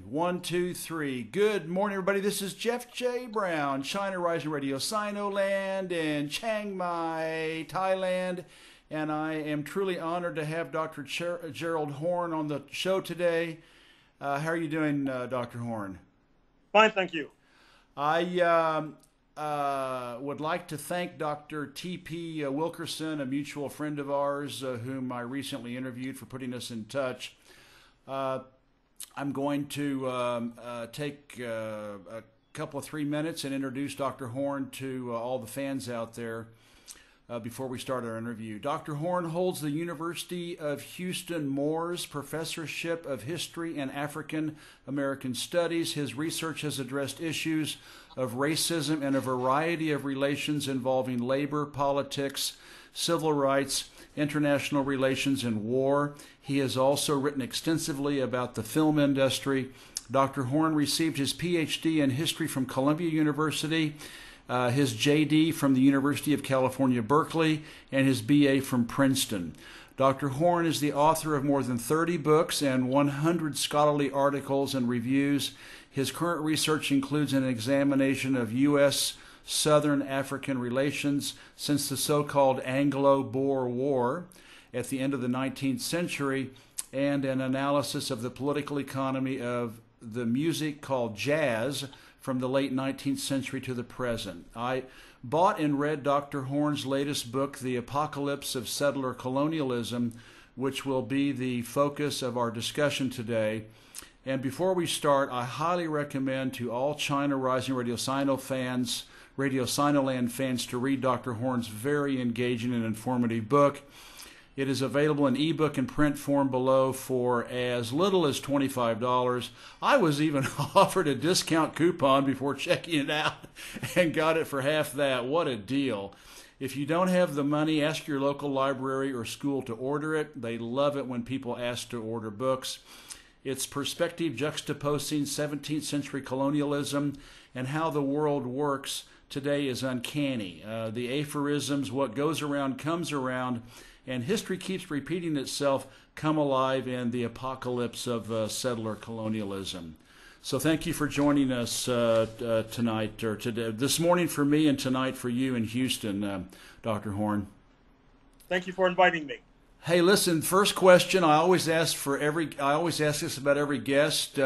One, two, three. Good morning, everybody. This is Jeff J. Brown, China Rising Radio, Sinoland in Chiang Mai, Thailand. And I am truly honored to have Dr. Gerald Horne on the show today. How are you doing, Dr. Horne? Fine, thank you. I would like to thank Dr. T.P. Wilkerson, a mutual friend of ours, whom I recently interviewed, for putting us in touch. I'm going to take a couple of 3 minutes and introduce Dr. Horne to all the fans out there before we start our interview. Dr. Horne holds the University of Houston Moores Professorship of History and African American Studies. His research has addressed issues of racism and a variety of relations involving labor, politics, civil rights, international relations, and war. He has also written extensively about the film industry. Dr. Horne received his PhD in history from Columbia University, his JD from the University of California, Berkeley, and his BA from Princeton. Dr. Horne is the author of more than 30 books and 100 scholarly articles and reviews. His current research includes an examination of U.S. Southern African relations since the so-called Anglo-Boer War at the end of the 19th century, and an analysis of the political economy of the music called jazz from the late 19th century to the present. I bought and read Dr. Horne's latest book, The Apocalypse of Settler Colonialism, which will be the focus of our discussion today. And before we start, I highly recommend to all China Rising Radio Sinoland fans to read Dr. Horne's very engaging and informative book. It is available in ebook and print form below for as little as $25. I was even offered a discount coupon before checking it out and got it for half that. What a deal. If you don't have the money, ask your local library or school to order it. They love it when people ask to order books. Its perspective juxtaposing 17th-century colonialism and how the world works today is uncanny. The aphorisms, what goes around comes around, and history keeps repeating itself, come alive in the apocalypse of settler colonialism. So thank you for joining us tonight, or today, this morning for me and tonight for you in Houston, Dr. Horne. Thank you for inviting me. Hey, listen, first question, I always ask this about every guest.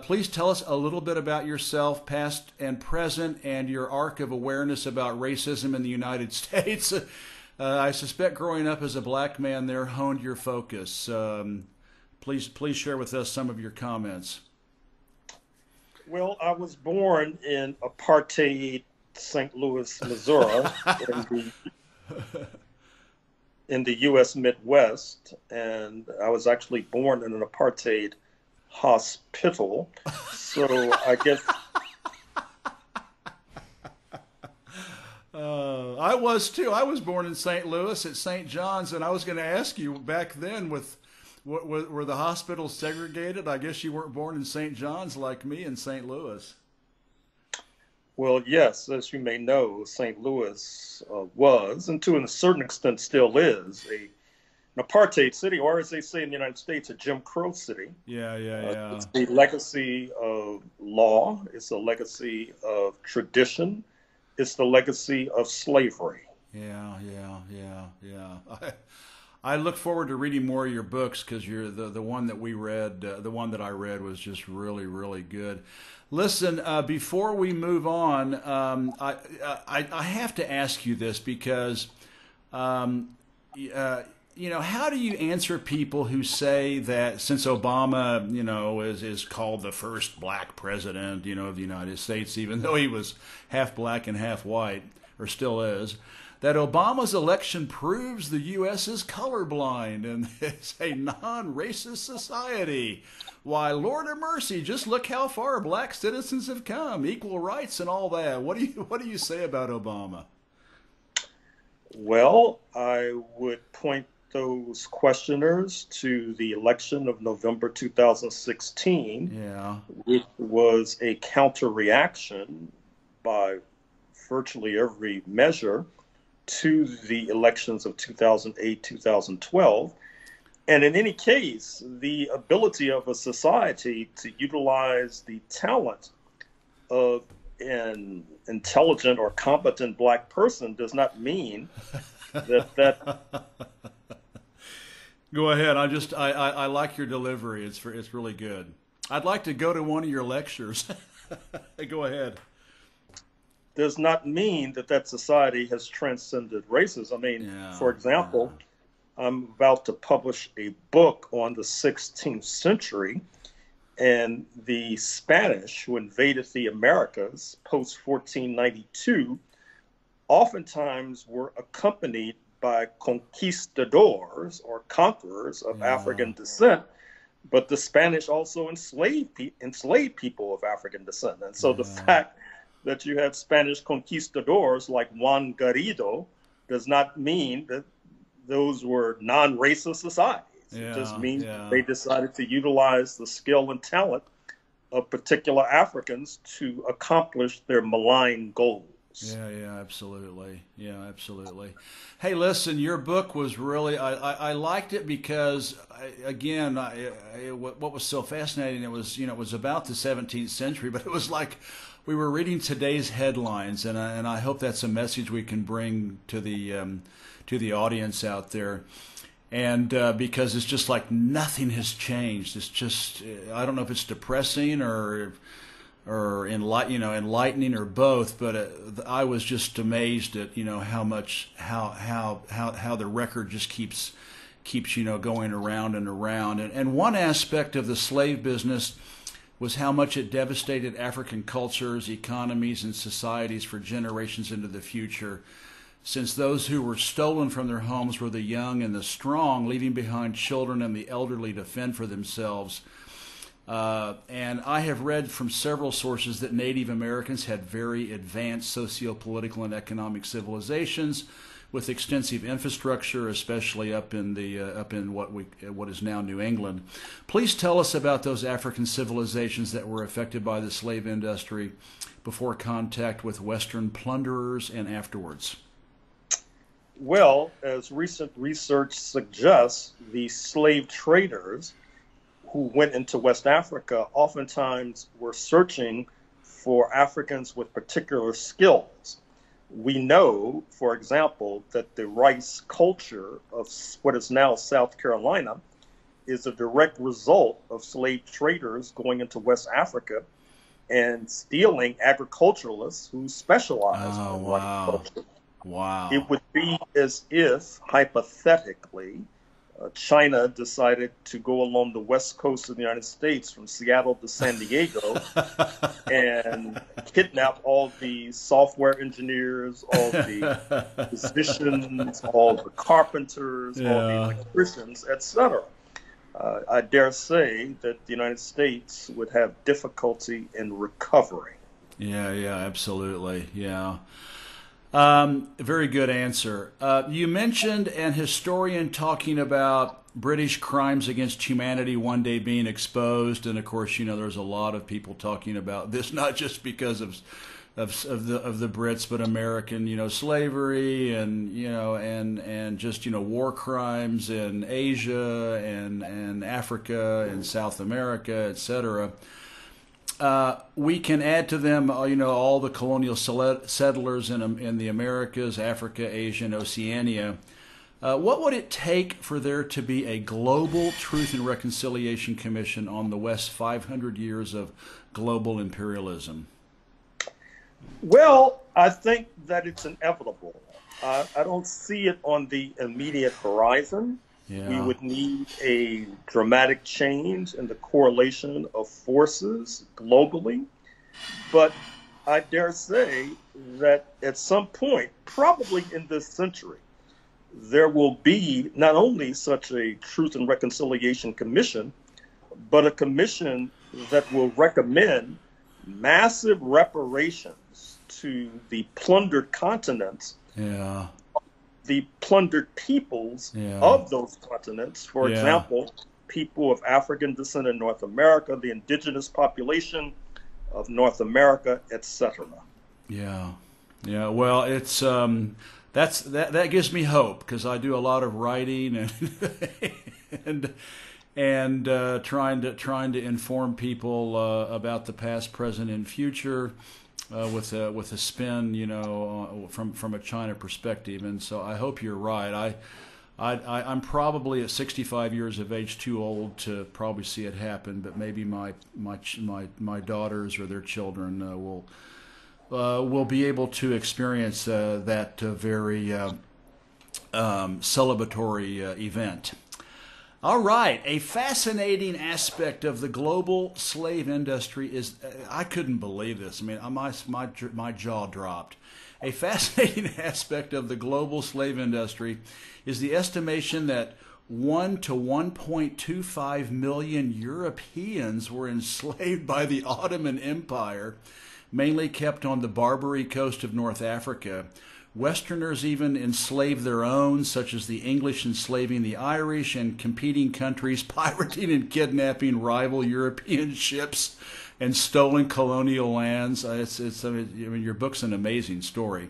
Please tell us a little bit about yourself, past and present, and your arc of awareness about racism in the United States. I suspect growing up as a black man there honed your focus. Please share with us some of your comments. Well, I was born in apartheid St. Louis, Missouri, in the U.S. Midwest, and I was actually born in an apartheid hospital. So I guess I was too. I was born in St. Louis at St. John's, and I was going to ask you back then, were the hospitals segregated? I guess you weren't born in St. John's like me in St. Louis. Well, yes, as you may know, St. Louis was, and to a certain extent still is, an apartheid city, or as they say in the United States, a Jim Crow city. Yeah. It's the legacy of law. It's a legacy of tradition. It's the legacy of slavery. Yeah. I look forward to reading more of your books, because you're the one that we read, the one that I read was just really, really good. Listen, before we move on, I have to ask you this, because how do you answer people who say that since Obama, is called the first black president, of the United States, even though he was half black and half white, or still is, that Obama's election proves the U.S. is colorblind and it's a non-racist society? Why, Lord of mercy, just look how far black citizens have come, equal rights and all that. What do you say about Obama? Well, I would point those questioners to the election of November 2016, which was a counter-reaction by virtually every measure to the elections of 2008, 2012. And in any case, the ability of a society to utilize the talent of an intelligent or competent Black person does not mean that. Go ahead. I like your delivery. It's really good. I'd like to go to one of your lectures. Go ahead. Does not mean that society has transcended races. I mean, for example, I'm about to publish a book on the 16th century, and the Spanish who invaded the Americas post 1492 oftentimes were accompanied by conquistadors or conquerors of African descent, but the Spanish also enslaved people of African descent. And so the fact that you have Spanish conquistadors like Juan Garrido does not mean that those were non-racist societies. It just means they decided to utilize the skill and talent of particular Africans to accomplish their malign goals. Yeah, absolutely. Yeah, absolutely. Hey, listen, your book was really, I liked it because, what was so fascinating, it was about the 17th century, but it was like we were reading today's headlines, and I hope that's a message we can bring to the audience out there. And because it's just like nothing has changed. It's just, I don't know if it's depressing or enlightening or both, but I was just amazed at how the record just keeps going around and around. And one aspect of the slave business was how much it devastated African cultures, economies, and societies for generations into the future, since those who were stolen from their homes were the young and the strong, leaving behind children and the elderly to fend for themselves. And I have read from several sources that Native Americans had very advanced socio-political and economic civilizations with extensive infrastructure, especially up in what is now New England. Please tell us about those African civilizations that were affected by the slave industry before contact with Western plunderers and afterwards. Well, as recent research suggests, the slave traders who went into West Africa oftentimes were searching for Africans with particular skills. We know, for example, that the rice culture of what is now South Carolina is a direct result of slave traders going into West Africa and stealing agriculturalists who specialize in rice culture. Wow. It would be as if, hypothetically, China decided to go along the west coast of the United States from Seattle to San Diego and kidnap all the software engineers, all the physicians, all the carpenters, all the electricians, etc. I dare say that the United States would have difficulty in recovering. Yeah, absolutely. Yeah. Very good answer. You mentioned an historian talking about British crimes against humanity one day being exposed, and of course, there's a lot of people talking about this, not just because of the Brits, but American, slavery and just war crimes in Asia and Africa and South America, etc. We can add to them, all the colonial settlers in the Americas, Africa, Asia, and Oceania. What would it take for there to be a global Truth and Reconciliation Commission on the West's 500 years of global imperialism? Well, I think that it's inevitable. I don't see it on the immediate horizon. Yeah. We would need a dramatic change in the correlation of forces globally. But I dare say that at some point, probably in this century, there will be not only such a Truth and Reconciliation Commission, but a commission that will recommend massive reparations to the plundered continents. Yeah. The plundered peoples of those continents, for example, people of African descent in North America, the indigenous population of North America, etc. Yeah. Well, it's that gives me hope because I do a lot of writing and and trying to inform people about the past, present, and future with a spin, from a China perspective. And so I hope you're right. I'm probably at 65 years of age too old to probably see it happen, but maybe my daughters or their children will be able to experience that very celebratory event. All right, a fascinating aspect of the global slave industry is, I couldn't believe this. I mean, my jaw dropped. A fascinating aspect of the global slave industry is the estimation that 1 to 1.25 million Europeans were enslaved by the Ottoman Empire, mainly kept on the Barbary coast of North Africa. Westerners even enslaved their own, such as the English enslaving the Irish, and competing countries pirating and kidnapping rival European ships and stolen colonial lands. Your book's an amazing story.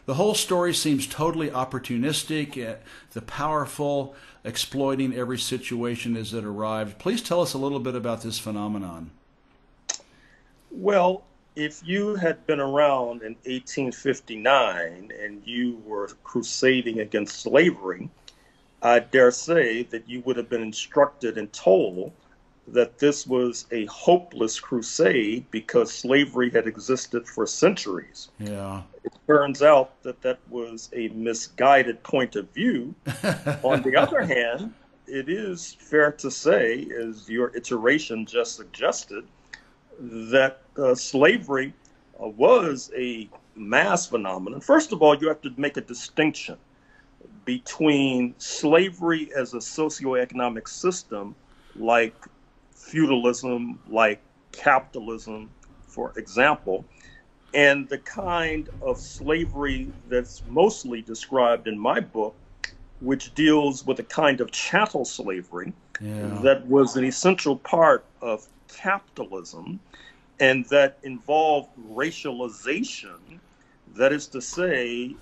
The whole story seems totally opportunistic, the powerful exploiting every situation as it arrived. Please tell us a little bit about this phenomenon. Well, if you had been around in 1859 and you were crusading against slavery, I dare say that you would have been instructed and told that this was a hopeless crusade because slavery had existed for centuries. Yeah. It turns out that that was a misguided point of view. On the other hand, it is fair to say, as your iteration just suggested, that slavery was a mass phenomenon. First of all, you have to make a distinction between slavery as a socioeconomic system like feudalism, like capitalism, for example, and the kind of slavery that's mostly described in my book, which deals with a kind of chattel slavery that was an essential part of capitalism and that involved racialization, that is to say,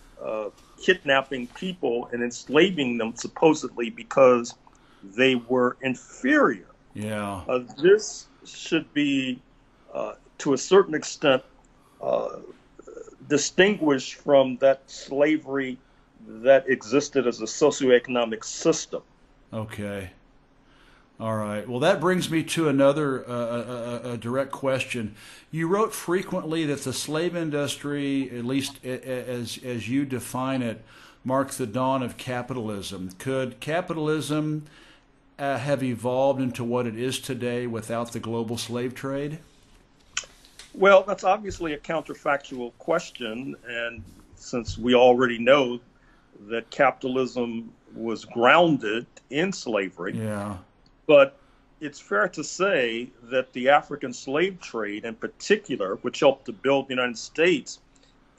kidnapping people and enslaving them supposedly because they were inferior. Yeah. This should be, to a certain extent, distinguished from that slavery that existed as a socioeconomic system. Okay. All right. Well, that brings me to another a direct question. You wrote frequently that the slave industry, at least as you define it, marked the dawn of capitalism. Could capitalism have evolved into what it is today without the global slave trade? Well, that's obviously a counterfactual question, and since we already know that capitalism was grounded in slavery, but it's fair to say that the African slave trade in particular, which helped to build the United States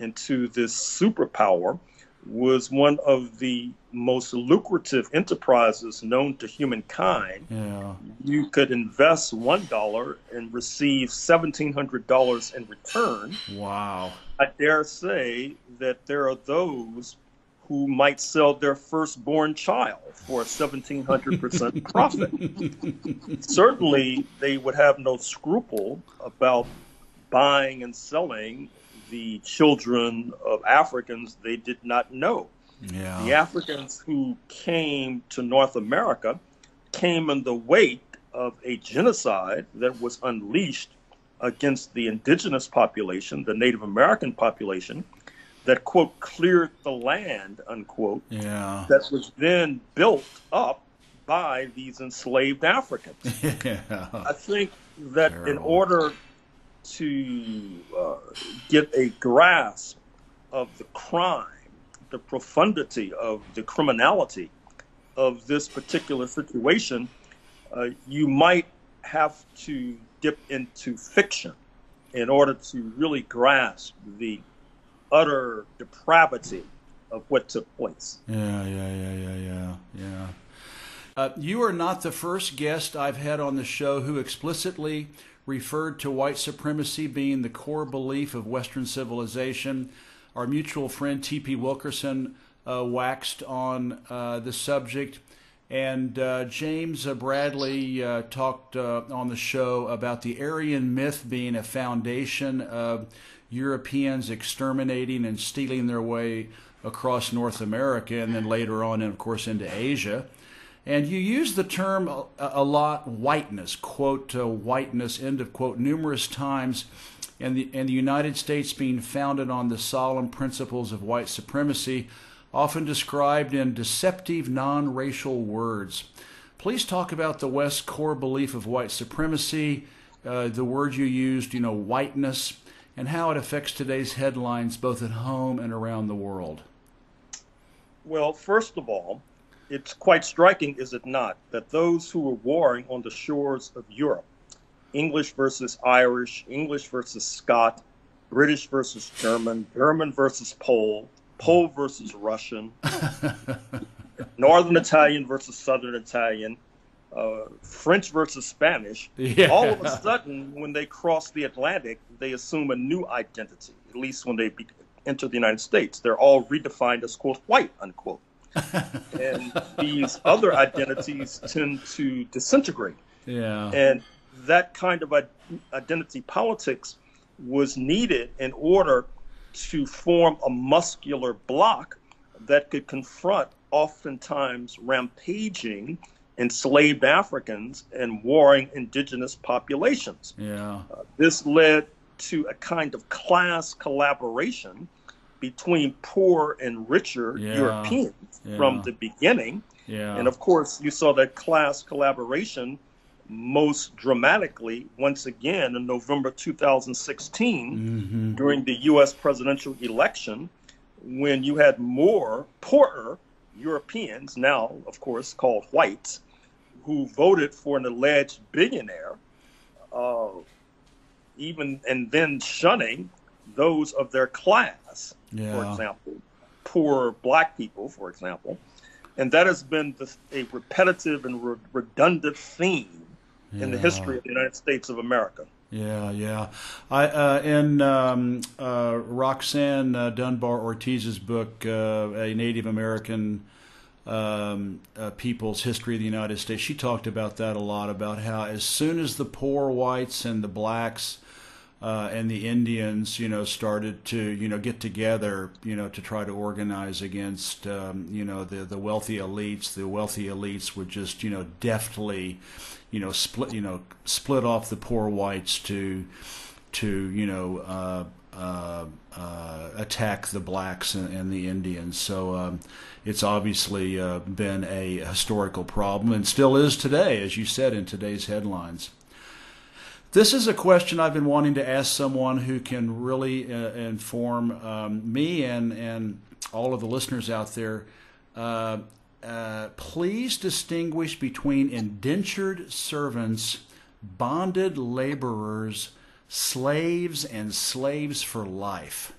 into this superpower, was one of the most lucrative enterprises known to humankind. Yeah. You could invest $1 and receive $1,700 in return. Wow. I dare say that there are those who might sell their firstborn child for a 1,700% profit. Certainly, they would have no scruple about buying and selling the children of Africans they did not know. Yeah. The Africans who came to North America came in the wake of a genocide that was unleashed against the indigenous population, the Native American population, that, quote, cleared the land, unquote, that was then built up by these enslaved Africans. I think that in order to get a grasp of the crime, the profundity of the criminality of this particular situation, you might have to dip into fiction in order to really grasp the utter depravity of what took place. Yeah. You are not the first guest I've had on the show who explicitly referred to white supremacy being the core belief of Western civilization. Our mutual friend T.P. Wilkerson waxed on the subject. And James Bradley talked on the show about the Aryan myth being a foundation of Europeans exterminating and stealing their way across North America and then later on, and of course, into Asia. And you use the term a lot, whiteness, quote, whiteness, end of quote, numerous times, and the United States being founded on the solemn principles of white supremacy, often described in deceptive, non-racial words. Please talk about the West's core belief of white supremacy, the word you used, whiteness, and how it affects today's headlines both at home and around the world. Well, first of all, it's quite striking, is it not, that those who were warring on the shores of Europe, English versus Irish, English versus Scot, British versus German, German versus Pole, Pole versus Russian, Northern Italian versus Southern Italian, French versus Spanish, all of a sudden, when they cross the Atlantic, they assume a new identity, at least when they enter the United States. They're all redefined as, quote, white, unquote. And these other identities tend to disintegrate. Yeah. And that kind of identity politics was needed in order to form a muscular bloc that could confront oftentimes rampaging enslaved Africans and warring indigenous populations. Yeah. This led to a kind of class collaboration between poor and richer Europeans from the beginning. Yeah. And of course, you saw that class collaboration most dramatically once again in November 2016 during the U.S. presidential election, when you had more poorer Europeans, now of course called whites, who voted for an alleged billionaire, even and then shunning those of their class, for example, poor black people, for example. And that has been a repetitive and redundant theme in the history of the United States of America. Yeah. In Roxanne Dunbar Ortiz's book, A Native American People's History of the United States, she talked about that a lot, about how as soon as the poor whites and the blacks and the Indians, started to, get together, to try to organize against, the wealthy elites. The wealthy elites would just, deftly, split off the poor whites to attack the blacks and the Indians. So it's obviously been a historical problem and still is today, as you said in today's headlines. This is a question I've been wanting to ask someone who can really inform me and all of the listeners out there. Please distinguish between indentured servants, bonded laborers, slaves, and slaves for life.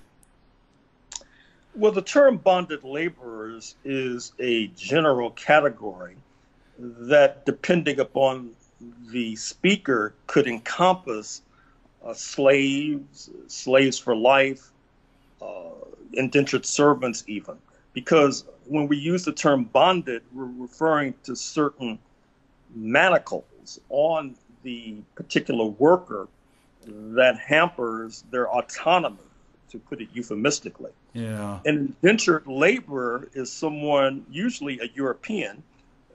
Well, the term bonded laborers is a general category that, depending upon the speaker, could encompass slaves for life, indentured servants even. Because when we use the term bonded, we're referring to certain manacles on the particular worker that hampers their autonomy, to put it euphemistically. Yeah. An indentured laborer is someone, usually a European,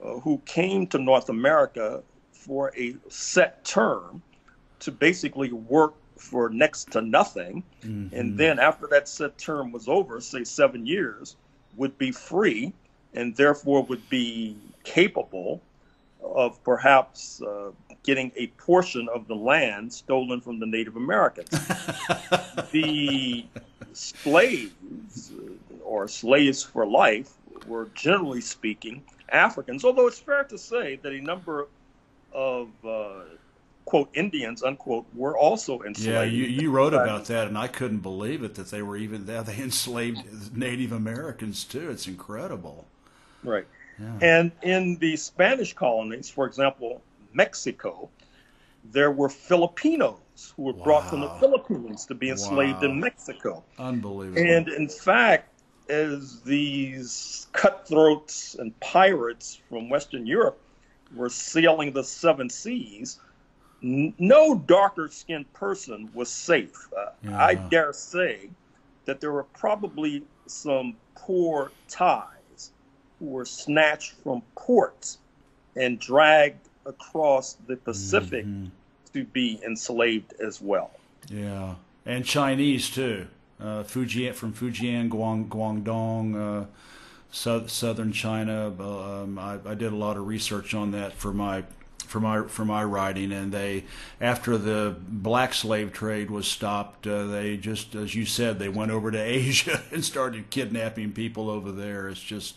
who came to North America for a set term to basically work for next to nothing. And then after that set term was over, say 7 years, would be free and therefore would be capable of perhaps getting a portion of the land stolen from the Native Americans. The slaves, or slaves for life, were generally speaking Africans, although it's fair to say that a number of quote Indians unquote were also enslaved. Yeah, you wrote about that, and I couldn't believe it that they were even there. They enslaved Native Americans too. It's incredible. Right. Yeah. And in the Spanish colonies, for example, Mexico, there were Filipinos who were brought from the Philippines to be enslaved in Mexico. Unbelievable. And in fact, as these cutthroats and pirates from Western Europe were sailing the seven seas, no darker-skinned person was safe. I dare say that there were probably some poor Thais who were snatched from ports and dragged across the Pacific to be enslaved as well. Yeah, and Chinese too. Fujian, from Fujian, Guangdong, southern China. I did a lot of research on that for my writing, and they, after the black slave trade was stopped, they just, as you said, they went over to Asia and started kidnapping people over there. It's just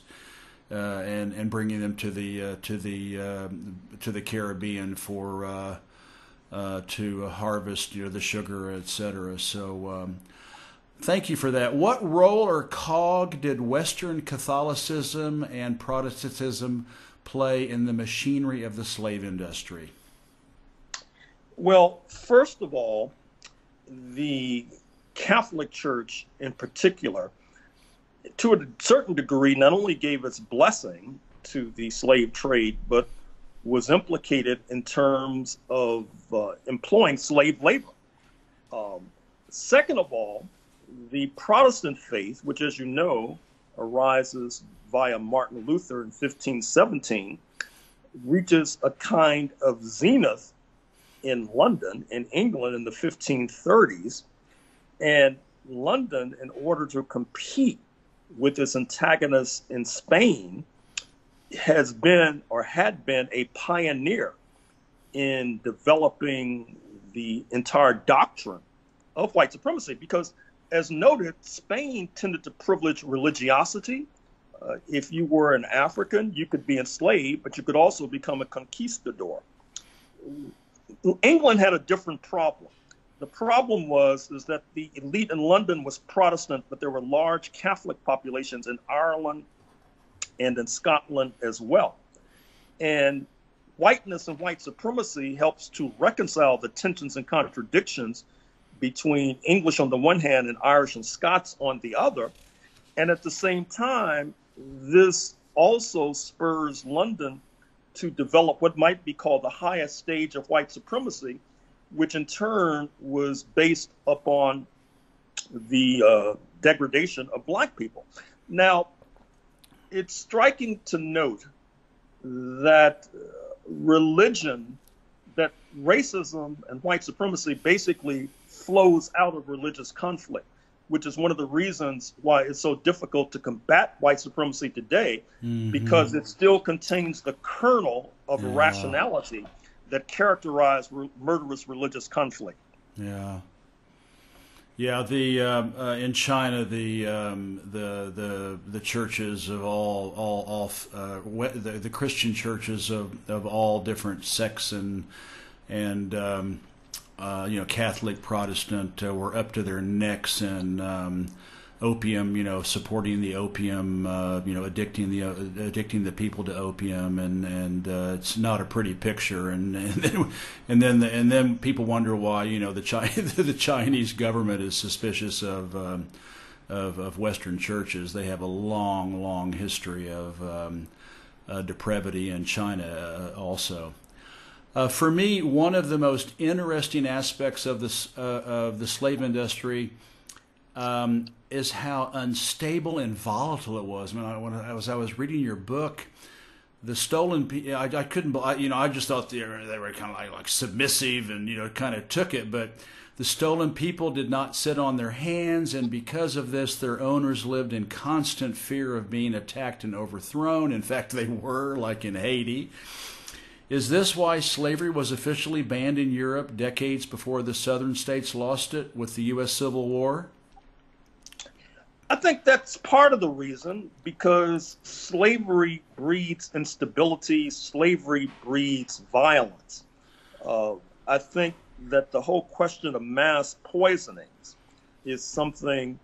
and bringing them to the Caribbean for to harvest, the sugar, etc. So. Thank you for that. What role or cog did Western Catholicism and Protestantism play in the machinery of the slave industry? Well, first of all, the Catholic Church in particular, to a certain degree, not only gave its blessing to the slave trade, but was implicated in terms of employing slave labor. Second of all, the Protestant faith, which, as you know, arises via Martin Luther in 1517, reaches a kind of zenith in London, in England, in the 1530s. And London, in order to compete with its antagonists in Spain, has been or had been a pioneer in developing the entire doctrine of white supremacy, because, as noted, Spain tended to privilege religiosity. If you were an African, you could be enslaved, but you could also become a conquistador. England had a different problem. The problem is that the elite in London was Protestant, but there were large Catholic populations in Ireland and in Scotland as well. And whiteness and white supremacy helps to reconcile the tensions and contradictions between English on the one hand and Irish and Scots on the other. And at the same time, this also spurs London to develop what might be called the highest stage of white supremacy, which in turn was based upon the degradation of black people. Now, it's striking to note that that racism and white supremacy basically flows out of religious conflict, which is one of the reasons why it's so difficult to combat white supremacy today, because it still contains the kernel of irrationality that characterized murderous religious conflict. Yeah. Yeah, in China, the churches of the Christian churches of all different sects and Catholic, Protestant, were up to their necks in opium, supporting the opium, addicting the people to opium, and it's not a pretty picture. And then people wonder why the Chinese government is suspicious of Western churches. They have a long history of depravity in China also. For me, one of the most interesting aspects of the slave industry is how unstable and volatile it was. I mean, I was reading your book, the stolen. I couldn't. I just thought they were kind of like submissive and kind of took it. But the stolen people did not sit on their hands, and because of this, their owners lived in constant fear of being attacked and overthrown. In fact, they were, like in Haiti. Is this why slavery was officially banned in Europe decades before the southern states lost it with the U.S. Civil War? I think that's part of the reason, because slavery breeds instability, slavery breeds violence. I think that the whole question of mass poisonings is something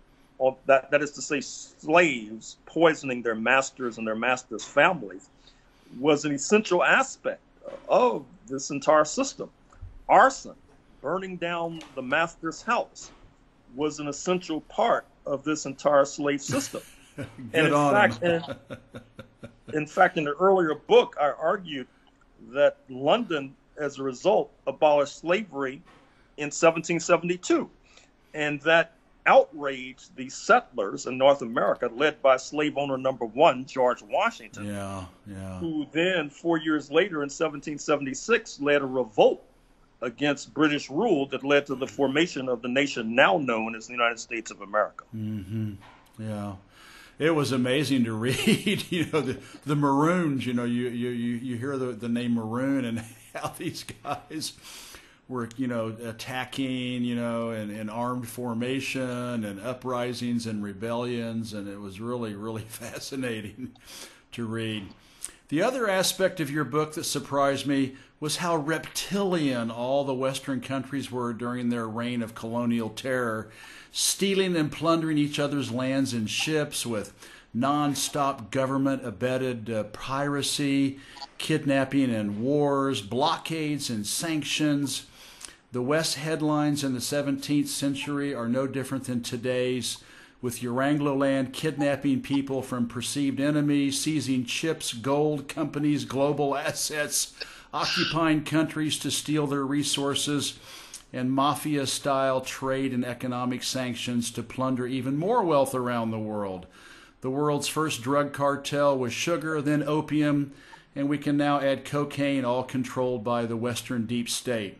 that is to say, slaves poisoning their masters and their masters' families was an essential aspect of this entire system. Arson, burning down the master's house, was an essential part of this entire slave system. And Good on him. in fact, in the earlier book, I argued that London, as a result, abolished slavery in 1772, and that outraged the settlers in North America, led by slave owner number one, George Washington, who then, 4 years later in 1776, led a revolt against British rule that led to the formation of the nation now known as the United States of America. Mm-hmm. Yeah. It was amazing to read, the Maroons, you hear the name Maroon and how these guys were, attacking, in armed formation and uprisings and rebellions. And it was really, really fascinating to read. The other aspect of your book that surprised me was how reptilian all the Western countries were during their reign of colonial terror, stealing and plundering each other's lands and ships with non-stop government-abetted piracy, kidnapping and wars, blockades and sanctions. The West headlines in the 17th century are no different than today's, with Euranglo-land kidnapping people from perceived enemies, seizing chips, gold, companies, global assets, occupying countries to steal their resources, and mafia-style trade and economic sanctions to plunder even more wealth around the world. The world's first drug cartel was sugar, then opium, and we can now add cocaine, all controlled by the Western deep state.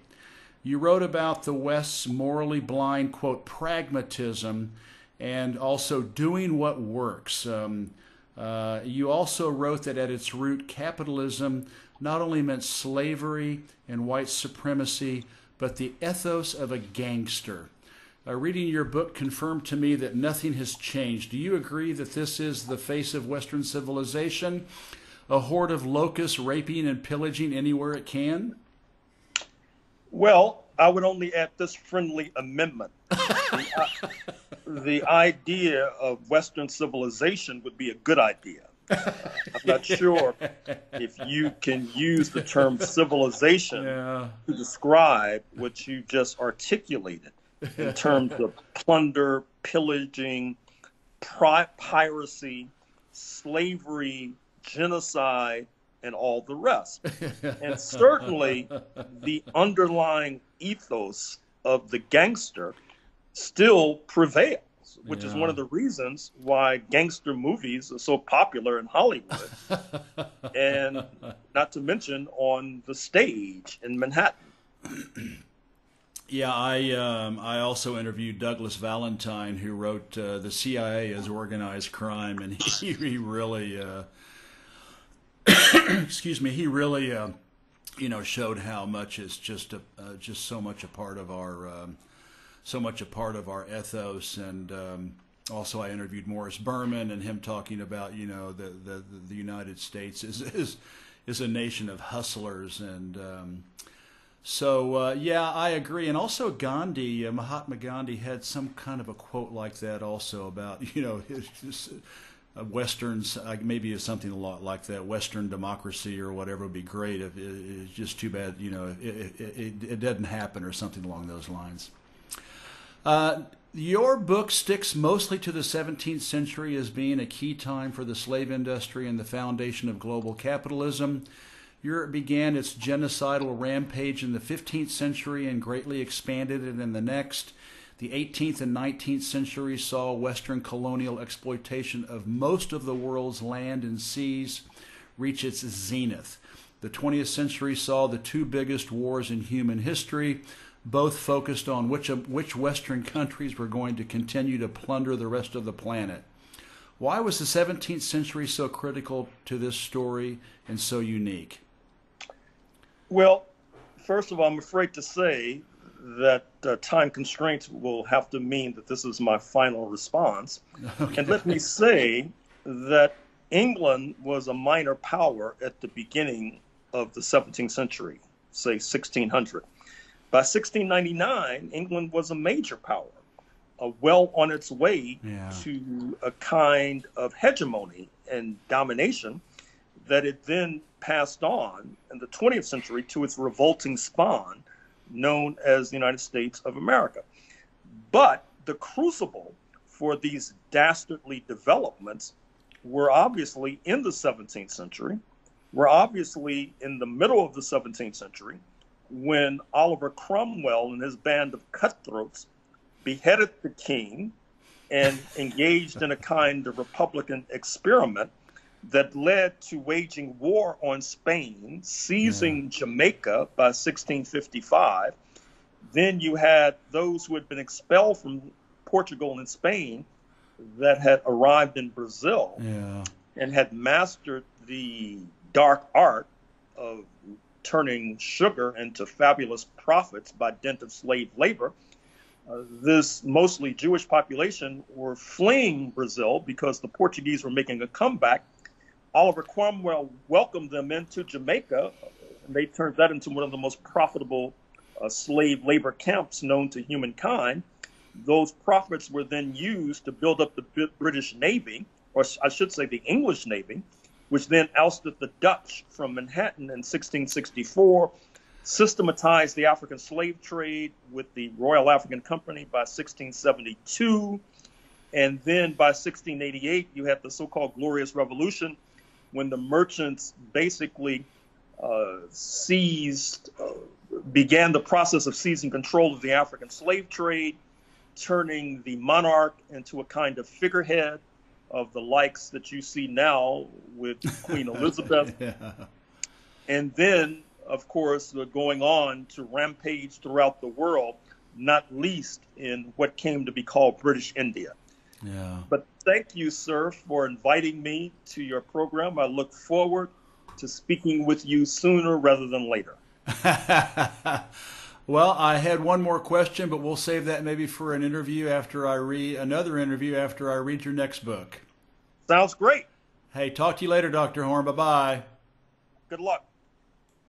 You wrote about the West's morally blind, quote, pragmatism, and also doing what works. You also wrote that at its root, capitalism not only meant slavery and white supremacy, but the ethos of a gangster. Reading your book confirmed to me that nothing has changed. Do you agree that this is the face of Western civilization? A horde of locusts raping and pillaging anywhere it can? Well, I would only add this friendly amendment. The idea of Western civilization would be a good idea. I'm not sure if you can use the term civilization to describe what you just articulated in terms of plunder, pillaging, piracy, slavery, genocide, and all the rest. And certainly the underlying ethos of the gangster still prevails, which is one of the reasons why gangster movies are so popular in Hollywood, and not to mention on the stage in Manhattan. Yeah, I also interviewed Douglas Valentine, who wrote The CIA as Organized Crime, and he really, excuse me, he really, showed how much is just so much a part of our ethos. And also, I interviewed Morris Berman, and him talking about the United States is a nation of hustlers. And so I agree. And also Gandhi, Mahatma Gandhi had some kind of a quote like that also about Westerns, maybe something a lot like that. Western democracy or whatever would be great. It's just too bad it doesn't happen, or something along those lines. Your book sticks mostly to the 17th century as being a key time for the slave industry and the foundation of global capitalism. Europe began its genocidal rampage in the 15th century and greatly expanded it in the next. The 18th and 19th centuries saw Western colonial exploitation of most of the world's land and seas reach its zenith. The 20th century saw the two biggest wars in human history, both focused on which Western countries were going to continue to plunder the rest of the planet. Why was the 17th century so critical to this story and so unique? Well, first of all, I'm afraid to say that time constraints will have to mean that this is my final response. Okay. And let me say that England was a minor power at the beginning of the 17th century, say 1600. By 1699, England was a major power, well on its way to a kind of hegemony and domination that it then passed on in the 20th century to its revolting spawn, known as the United States of America. But the crucible for these dastardly developments were obviously in the 17th century. We're obviously in the middle of the 17th century when Oliver Cromwell and his band of cutthroats beheaded the king and engaged in a kind of Republican experiment that led to waging war on Spain, seizing Jamaica by 1655. Then you had those who had been expelled from Portugal and Spain that had arrived in Brazil and had mastered the dark art of turning sugar into fabulous profits by dint of slave labor. This mostly Jewish population were fleeing Brazil because the Portuguese were making a comeback. Oliver Cromwell welcomed them into Jamaica, and they turned that into one of the most profitable slave labor camps known to humankind. Those profits were then used to build up the British Navy, or I should say the English Navy, which then ousted the Dutch from Manhattan in 1664, systematized the African slave trade with the Royal African Company by 1672. And then by 1688, you had the so-called Glorious Revolution, when the merchants basically began the process of seizing control of the African slave trade, turning the monarch into a kind of figurehead of the likes that you see now with Queen Elizabeth. And then, of course, going on to rampage throughout the world, not least in what came to be called British India. But thank you, sir, for inviting me to your program. I look forward to speaking with you sooner rather than later. Well, I had one more question, but we'll save that maybe for an interview after I read your next book. Sounds great. Hey, talk to you later, Dr. Horne. Bye-bye. Good luck.